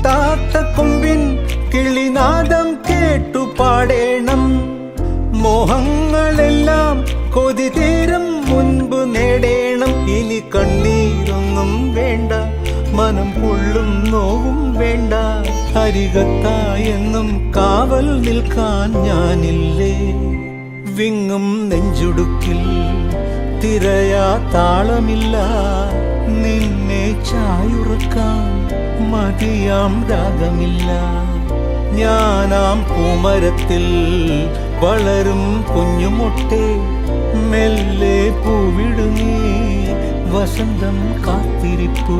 കൊത്താത്ത കൊമ്പിൻ കിളിനാദം കേട്ടു പാടേണം. മോഹങ്ങളെല്ലാം കൊതി തീരും മുൻപ് നേടേണം. ഇനി കണ്ണീരൊന്നും വേണ്ട, മനം പൊള്ളും നോവും വേണ്ട. അരികത്തായെന്നും കാവൽ നിൽക്കാൻ ഞാനില്ലേ. വിങ്ങും നെഞ്ചുടുക്കിൽ തിരയാ താളമില്ല. നിന്നെ ചായുറക്കാൻ മതിയാം രാഗമില്ല. ഞാനാം പൂമരത്തിൽ വളരും കുഞ്ഞുമൊട്ടെ, മെല്ലെ പൂവിടുന്നേ വസന്തം കാത്തിരിപ്പൂ.